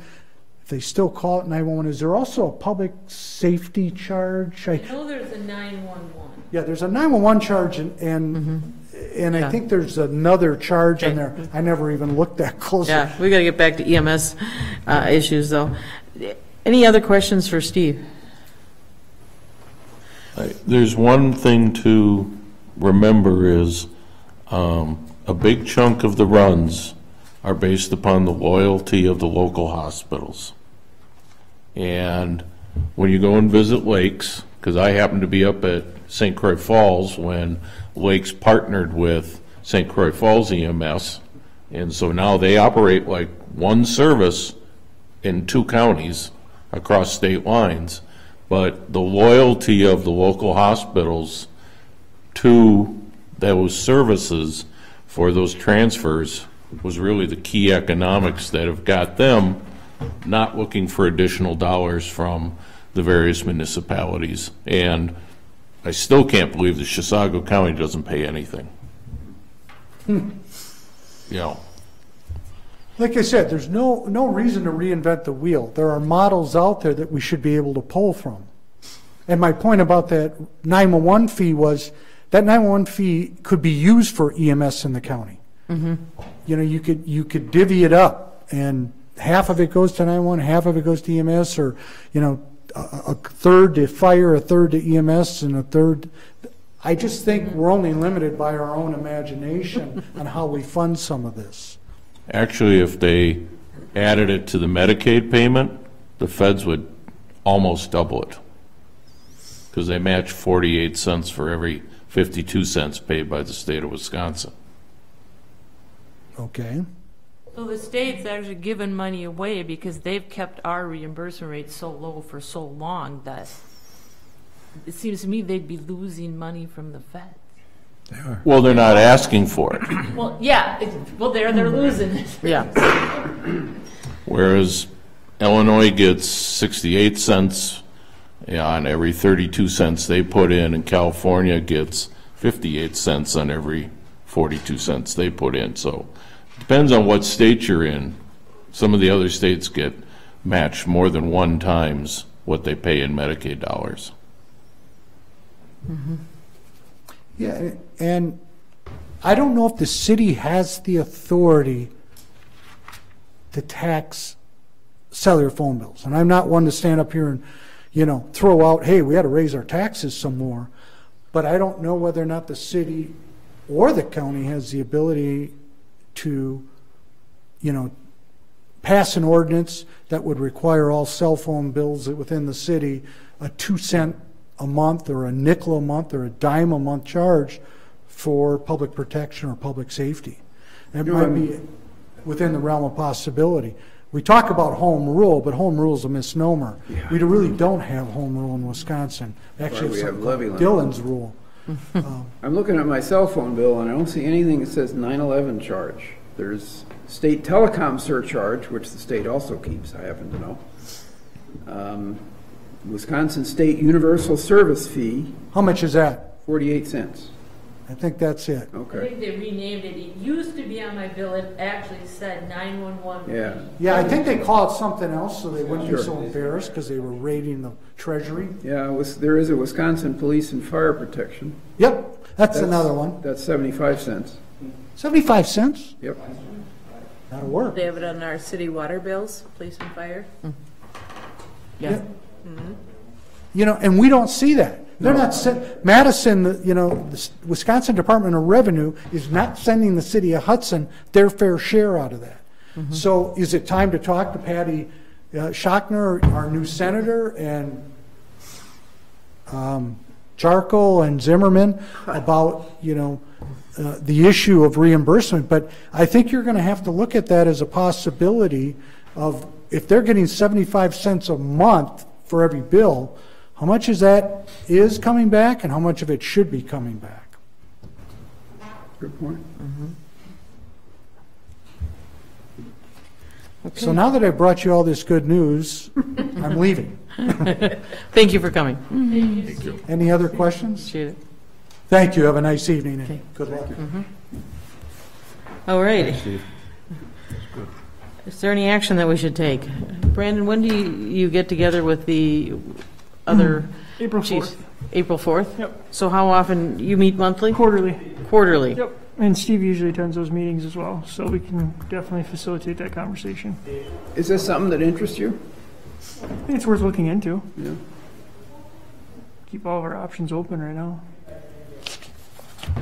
If they still call it 911, is there also a public safety charge? I know there's a 911. Yeah, there's a 911 charge, and I think there's another charge in there. I never even looked that close. Yeah, we got to get back to EMS issues, though. Any other questions for Steve? There's one thing to remember is a big chunk of the runs are based upon the loyalty of the local hospitals. And when you go and visit Lakes, because I happened to be up at St. Croix Falls when Lakes partnered with St. Croix Falls EMS, and so now they operate like one service in 2 counties across state lines. But the loyalty of the local hospitals to those services for those transfers was really the key economics that have got them not looking for additional dollars from the various municipalities. And I still can't believe that Chisago County doesn't pay anything. You know. Like I said, there's no reason to reinvent the wheel. There are models out there that we should be able to pull from. And my point about that 911 fee was that 911 fee could be used for EMS in the county. Mm-hmm. You know, you could divvy it up, and half of it goes to 911, half of it goes to EMS, or, you know, a third to fire, a third to EMS, and a third. I just think we're only limited by our own imagination on how we fund some of this. Actually, if they added it to the Medicaid payment, the feds would almost double it. Because they match 48 cents for every 52 cents paid by the state of Wisconsin. Okay. So the state's actually given money away because they've kept our reimbursement rate so low for so long that it seems to me they'd be losing money from the feds. Well, they're not asking for it. Well, yeah, they're losing it. Yeah. Whereas Illinois gets 68 cents on every 32 cents they put in, and California gets 58 cents on every 42 cents they put in. So it depends on what state you're in. Some of the other states get matched more than 1 times what they pay in Medicaid dollars. Mm-hmm. Yeah, and I don't know if the city has the authority to tax cellular phone bills. And I'm not one to stand up here and, throw out, hey, we had to raise our taxes some more. But I don't know whether or not the city or the county has the ability to, pass an ordinance that would require all cell phone bills within the city a 2 cent a month or a nickel a month or a dime a month charge for public protection or public safety. It might be within the realm of possibility. We talk about home rule, but home rule is a misnomer. Yeah. We really don't have home rule in Wisconsin. Actually, we it's have levy limit. Dillon's rule. I'm looking at my cell phone bill, and I don't see anything that says 9/11 charge. There's state telecom surcharge, which the state also keeps, I happen to know. Wisconsin State Universal Service Fee, How much is that? 48 cents. I think that's it. I Okay. think they renamed it. It used to be on my bill. It actually said 911. Yeah. Yeah, I think they call it something else so they wouldn't be Sure. so embarrassed because they were raiding the treasury. Yeah, there is a Wisconsin Police and Fire Protection. Yep, that's another one. That's 75 cents. 75 cents? Yep. That'll work. They have it on our city water bills, police and fire. Yeah. And we don't see that. They're not, Madison, the Wisconsin Department of Revenue is not sending the city of Hudson their fair share out of that. So is it time to talk to Patty Schachner, our new senator, and Charcoal and Zimmerman about, the issue of reimbursement? But I think you're going to have to look at that as a possibility of, if they're getting 75 cents a month for every bill, how much is that is coming back and how much of it should be coming back? Good point. So now that I've brought you all this good news, I'm leaving. Thank you for coming. Any other questions? Appreciate it. Thank you. Have a nice evening Okay. and good luck. All righty. Steve. Is there any action that we should take? Brandon, when do you get together with the other April chiefs? 4th. April 4th? Yep. So how often, you meet monthly? Quarterly. Quarterly? Yep. And Steve usually attends those meetings as well, so we can definitely facilitate that conversation. Is this something that interests you? I think it's worth looking into. Yeah. Keep all of our options open right now.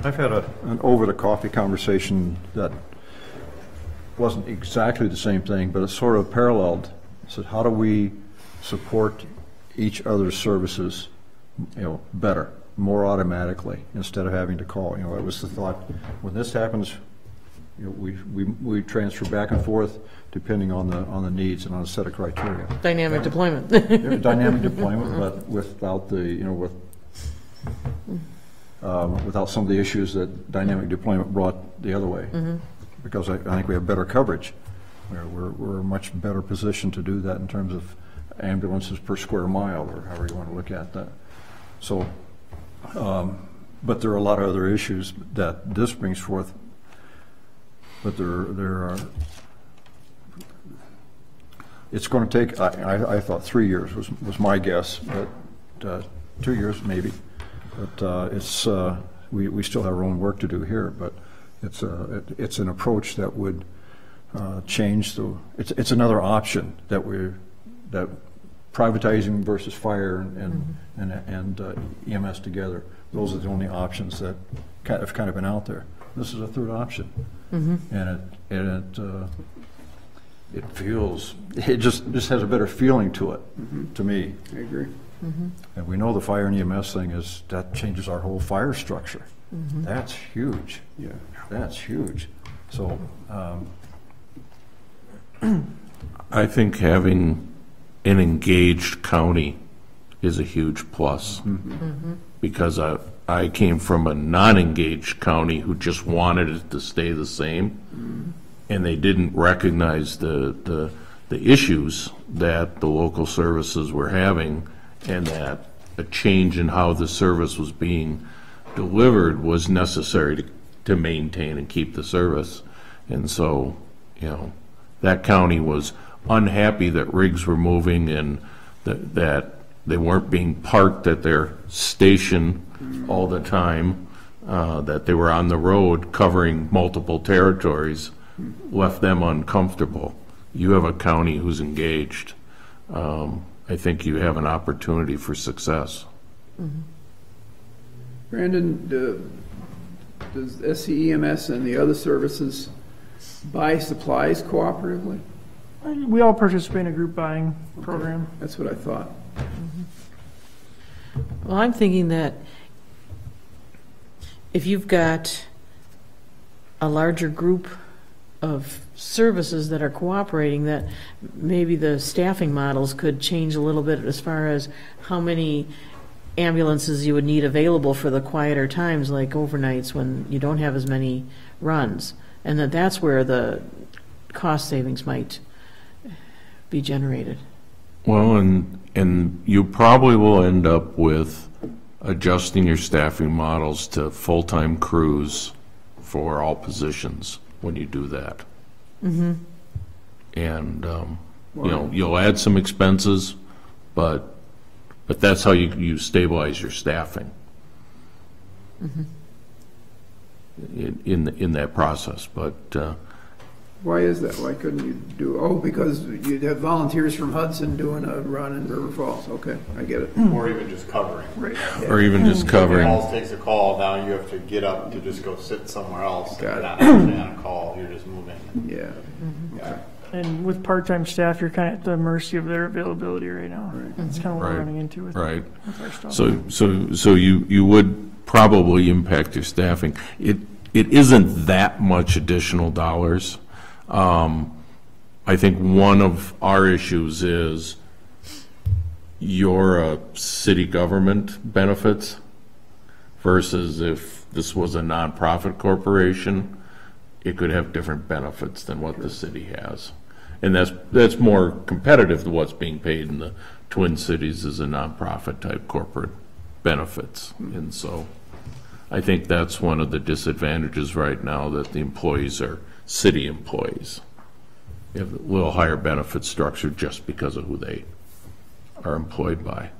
I've had an over-the-coffee conversation that wasn't exactly the same thing, but it sort of paralleled. I said, how do we support each other's services, better, more automatically, instead of having to call? It was the thought, when this happens, we transfer back and forth depending on the needs and on a set of criteria. Dynamic deployment. Dynamic deployment, but without the, without some of the issues that dynamic deployment brought the other way. Because I think we have better coverage. We're much better positioned to do that in terms of ambulances per square mile, or however you want to look at that. So, but there are a lot of other issues that this brings forth. But there are. It's going to take. I thought 3 years was my guess, but 2 years maybe. But we still have our own work to do here. But it's an approach that would change the. It's another option that privatizing versus fire and EMS together. Those are the only options that have kind of been out there. This is a third option, and it feels, it just has a better feeling to it, to me. I agree. And we know the fire and EMS thing that changes our whole fire structure. That's huge. Yeah. That's huge. So I think having an engaged county is a huge plus. Because I came from a non-engaged county who just wanted it to stay the same, and they didn't recognize the issues that the local services were having, and that a change in how the service was being delivered was necessary to maintain and keep the service. And so, you know, that county was unhappy that rigs were moving and that they weren't being parked at their station all the time, that they were on the road covering multiple territories, left them uncomfortable. You have a county who's engaged. I think you have an opportunity for success. Brandon, does SCEMS and the other services buy supplies cooperatively? We all participate in a group buying program. That's what I thought. Well, I'm thinking that if you've got a larger group of services that are cooperating, that maybe the staffing models could change a little bit as far as how many ambulances you would need available for the quieter times, like overnights when you don't have as many runs, and that's where the cost savings might be generated. Well, and you probably will end up with adjusting your staffing models to full-time crews for all positions when you do that. And, you know, you'll add some expenses, but that's how you stabilize your staffing in that process. But Why is that? Why couldn't you do, because you'd have volunteers from Hudson doing a run in River Falls. Okay, I get it. Or even just covering. Right. or even just covering. Falls takes a call, now you have to get up to just go sit somewhere else. Got You're it. not actually on a call, you're just moving. Yeah. Okay. And with part-time staff, you're kind of at the mercy of their availability right now. Right. That's kind of what Right. we're running into with Right. our stuff. So you would probably impact your staffing. It isn't that much additional dollars. I think one of our issues is your city government benefits versus if this was a nonprofit corporation, it could have different benefits than what the city has. And that's more competitive to what's being paid in the Twin Cities as a nonprofit type corporate benefits. And so I think that's one of the disadvantages right now, that the employees are city employees. You have a little higher benefit structure just because of who they are employed by.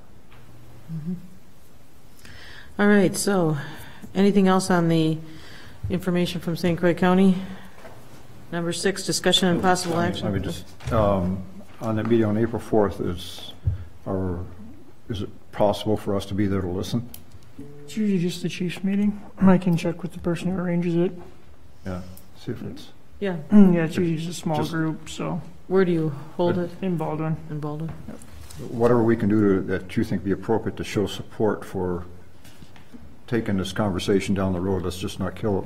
All right, so anything else on the information from St. Croix County? Number 6, discussion and possible action. I mean, just, on that meeting on April 4th, is it possible for us to be there to listen? It's usually just the chief's meeting. I can check with the person who arranges it. Yeah, see if it's, Yeah, Yeah, it's usually just a small Just- group, so, where do you hold it in Baldwin. in Baldwin? whatever we can do that you think be appropriate to show support for taking this conversation down the road. Let's just not kill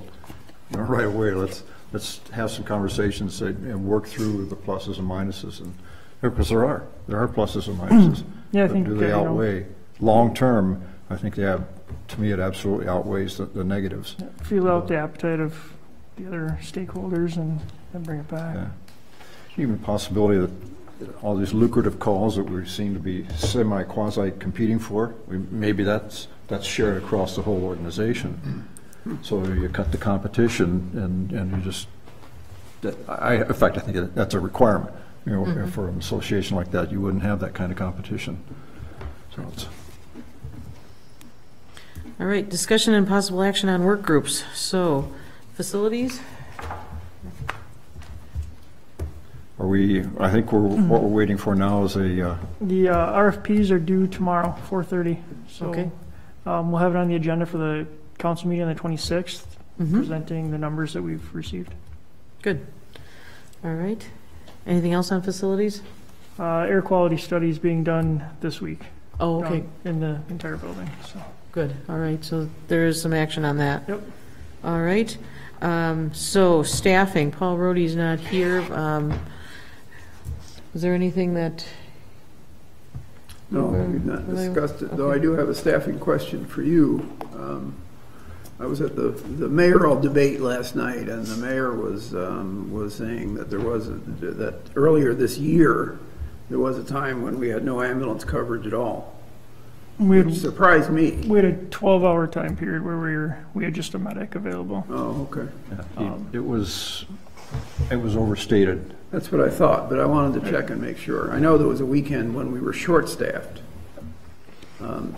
it, right away. Let's have some conversations and work through the pluses and minuses, and because there are pluses and minuses. Yeah, I But think, do they outweigh long term? I think they have. To me, it absolutely outweighs the negatives. feel out the appetite of the other stakeholders and bring it back. Yeah. Even possibility that all these lucrative calls that we seem to be quasi competing for, maybe that's shared across the whole organization. So you cut the competition and you just, in fact, I think that's a requirement. You know, for an association like that, you wouldn't have that kind of competition. So it's, All right, discussion and possible action on work groups. So, facilities? I think what we're waiting for now is a, The RFPs are due tomorrow, 4:30. So Okay. we'll have it on the agenda for the council meeting on the 26th, Mm-hmm. presenting the numbers that we've received. Good. All right. Anything else on facilities? Air quality studies being done this week. Oh, okay, In the entire building, so. good. All right, so there is some action on that. Yep. All right. So staffing, Paul Rohde's not here. Is there anything that? No, we've not discussed it, though I do have a staffing question for you. I was at the mayoral debate last night, and the mayor was saying that that earlier this year, there was a time when we had no ambulance coverage at all, which surprised me. We had a 12-hour time period where we had just a medic available. Oh, okay. it was overstated. That's what I thought, but I wanted to check and make sure. I know there was a weekend when we were short-staffed.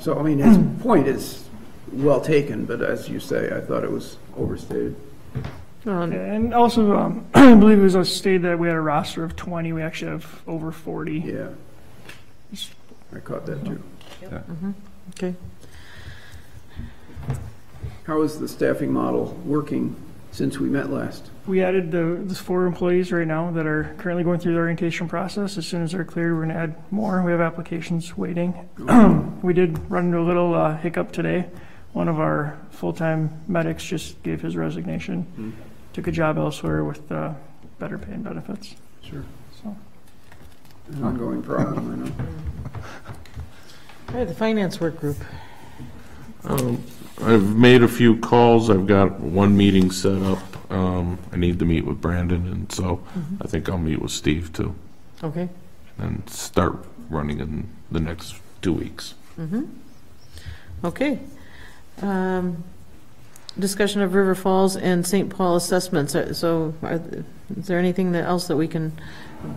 So, I mean, his point is well taken, but as you say, I thought it was overstated. And also, I believe it was stated that we had a roster of 20. We actually have over 40. Yeah. I caught that too. Yeah. Okay. How is the staffing model working since we met last? We added the 4 employees right now that are currently going through the orientation process. As soon as they're cleared, we're going to add more. We have applications waiting. We did run into a little hiccup today. One of our full-time medics just gave his resignation, took a job elsewhere with better pay and benefits. Sure. So. An ongoing problem, I know. All right, the finance work group. I've made a few calls. I've got one meeting set up. I need to meet with Brandon, and so I think I'll meet with Steve too, Okay. and start running in the next 2 weeks. Okay. Discussion of River Falls and St. Paul assessments. So is there anything else that we can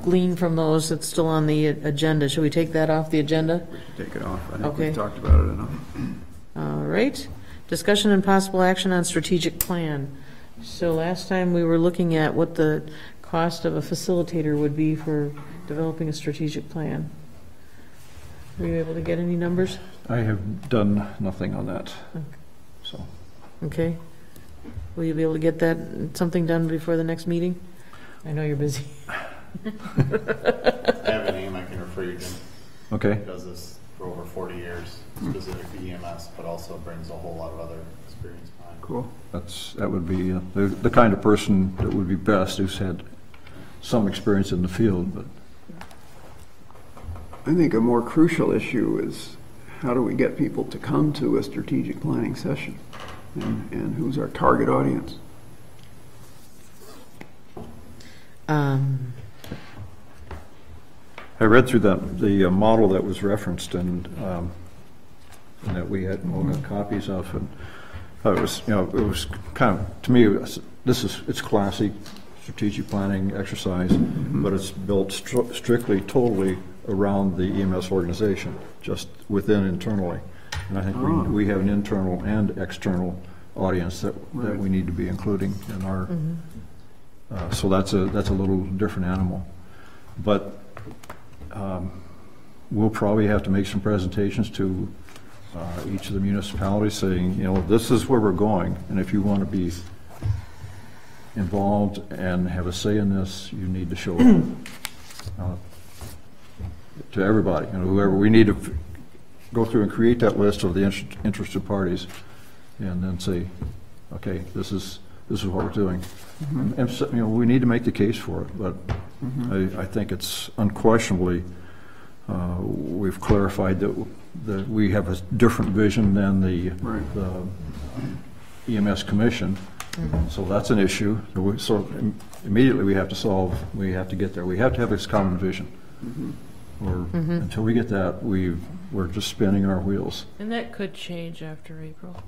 glean from those that's still on the agenda? Should we take that off the agenda? We should take it off. I think Okay. we've talked about it enough. All right. Discussion and possible action on strategic plan. So last time we were looking at what the cost of a facilitator would be for developing a strategic plan. Were you able to get any numbers? I have done nothing on that, so. Okay. Will you be able to get something done before the next meeting? I know you're busy. I have a name I can refer you to. Okay. He does this for over 40 years, specific to EMS, but also brings a whole lot of other experience behind. Cool. That would be the kind of person that would be best, who's had some experience in the field, but. I think a more crucial issue is how do we get people to come to a strategic planning session, and who's our target audience? I read through the model that was referenced and that we had all got copies of, and it was, it was kind of, to me, it's classic strategic planning exercise, but it's built strictly, totally around the EMS organization, just within internally. And I think we have an internal and external audience that we need to be including in our. So that's a little different animal, but we'll probably have to make some presentations to each of the municipalities saying, this is where we're going, and if you want to be involved and have a say in this, you need to show up to everybody, whoever. We need to go through and create that list of the interested parties, and then say, okay, this is what we're doing. And so, we need to make the case for it, but I think it's unquestionably we've clarified that we have a different vision than the EMS Commission. So that's an issue. So immediately we have to get there. We have to have this common vision. Until we get that, we're just spinning our wheels. And that could change after April.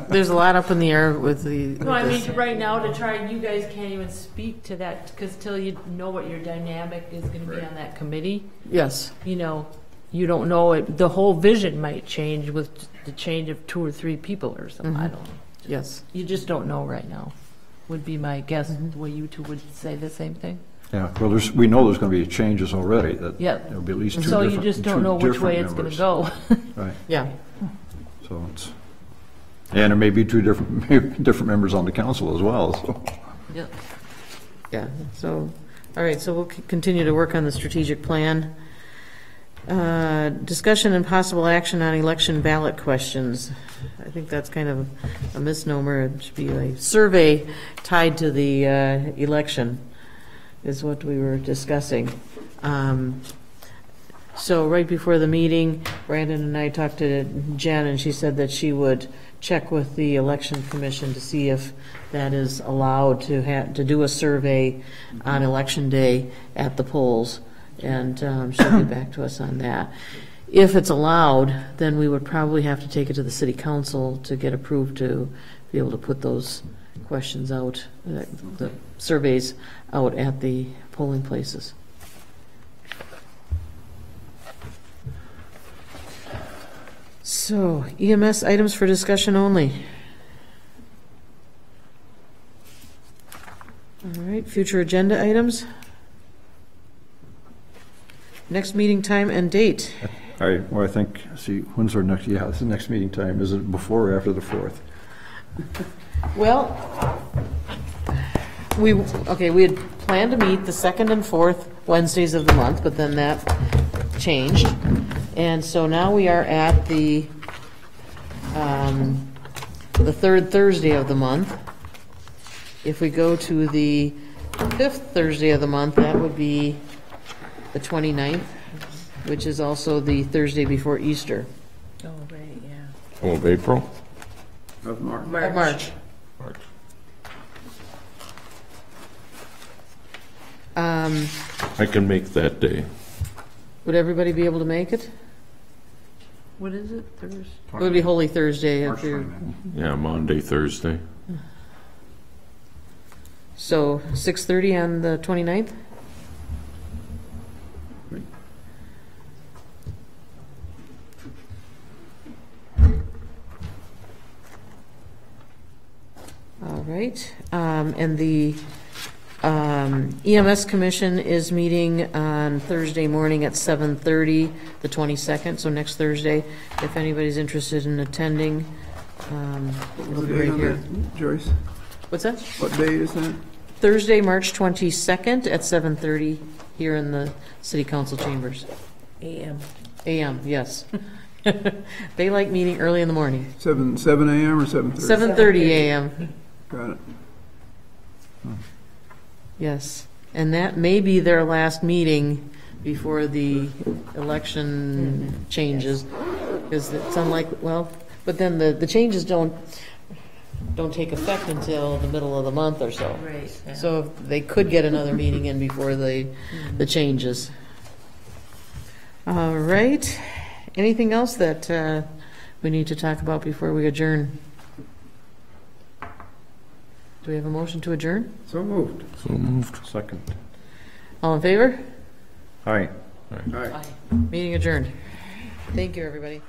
There's a lot up in the air with the. No, I mean, right now to try, you guys can't even speak to that, because till you know what your dynamic is going to be on that committee. Yes. You don't know it. The whole vision might change with the change of 2 or 3 people or something. I don't know. Yes. You just don't know right now, would be my guess. The way you two would say the same thing. Yeah, well, we know there's going to be changes already, that Yep. there'll be at least two So different you just don't know which way it's going to go. Right, Yeah, so it's, and there may be two different, maybe different members on the council as well, so. Yep. yeah, so, all right, so we'll continue to work on the strategic plan. Discussion and possible action on election ballot questions. I think that's kind of a misnomer. It should be a survey tied to the election is what we were discussing. So right before the meeting, Brandon and I talked to Jen, and she said that she would check with the election commission to see if that is allowed to do a survey on election day at the polls. And she'll get back to us on that. If it's allowed, then we would probably have to take it to the city council to get approved to be able to put those questions out, the surveys out at the polling places. So EMS items for discussion only. All right, future agenda items. Next meeting time and date. Well, I think, see, when's our next, yeah, the next meeting time, is it before or after the 4th? Well, we had planned to meet the 2nd and 4th Wednesdays of the month, but then that changed. And so now we are at the 3rd Thursday of the month. If we go to the 5th Thursday of the month, that would be the 29th, which is also the Thursday before Easter. Oh, right, yeah. Oh, of April? Of March. Of March. March. I can make that day. Would everybody be able to make it? What is it? Thursday? It would be Holy Thursday. If you're, Yeah, Monday, Thursday. so 6:30 on the 29th? All right, and the EMS Commission is meeting on Thursday morning at 7:30, the 22nd, so next Thursday. If anybody's interested in attending, it'll What be date right on here. that, Joyce? What's that? What date is that? Thursday, March 22nd at 7:30 here in the City Council chambers. AM. AM, yes. They like meeting early in the morning. 7 a.m. or 7:30? 7:30 AM. Got it. Yes, and that may be their last meeting before the election changes, because it's unlikely, well, but then the changes don't take effect until the middle of the month or so. Right. Yeah. So they could get another meeting in before the changes. All right, anything else that we need to talk about before we adjourn? Do we have a motion to adjourn? So moved. So moved. Second. All in favor? All right. All right. Meeting adjourned. Thank you, everybody.